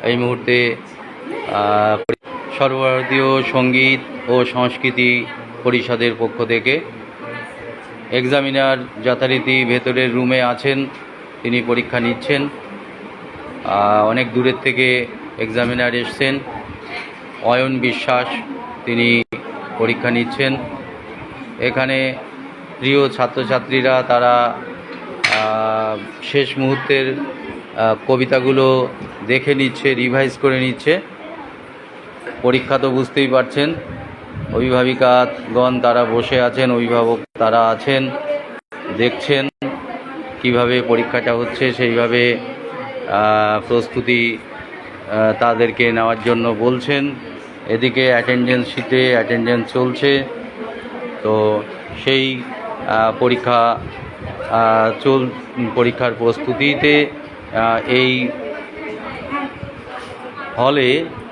এই মুহূর্তে সর্বভারতীয় সঙ্গীত ও সংস্কৃতি পরিষদের পক্ষ থেকে এক্সামিনার যথারীতি ভেতরের রুমে আছেন, তিনি পরীক্ষা নিচ্ছেন। অনেক দূরের থেকে এক্সামিনার এসছেন। অয়ন বিশ্বাস তিনি পরীক্ষা নিচ্ছেন। এখানে প্রিয় ছাত্রছাত্রীরা তারা শেষ মুহূর্তের কবিতাগুলো দেখে নিচ্ছে, রিভাইজ করে নিচ্ছে। পরীক্ষা তো বুঝতেই পারছেন, অভিভাবিকাগণ তারা বসে আছেন, অভিভাবক তারা আছেন, দেখছেন কিভাবে পরীক্ষাটা হচ্ছে, সেইভাবে প্রস্তুতি তাদেরকে নেওয়ার জন্য বলছেন। এদিকে অ্যাটেন্ডেন্স শিটে অ্যাটেন্ডেন্স চলছে। তো সেই পরীক্ষার প্রস্তুতিতে এই হলে,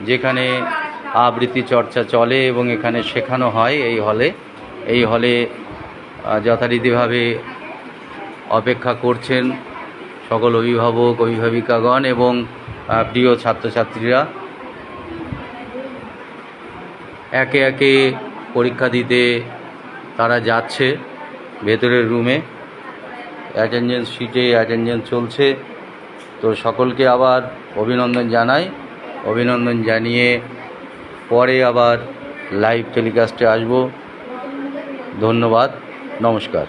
যেখানে আবৃত্তি চর্চা চলে এবং এখানে শেখানো হয়, এই হলে যথারীতিভাবে অপেক্ষা করছেন সকল অভিভাবক, অভিভাবিকাগণ এবং প্রিয় ছাত্রছাত্রীরা। একে একে পরীক্ষা দিতে তারা যাচ্ছে ভেতরের রুমে। অ্যাটেন্ডেন্স শিটে অ্যাটেন্ডেন্স চলছে। তো সকলকে আবার অভিনন্দন জানাই। অভিনন্দন জানিয়ে পরে আবার লাইভ টেলিকাস্টে আসব। ধন্যবাদ, নমস্কার।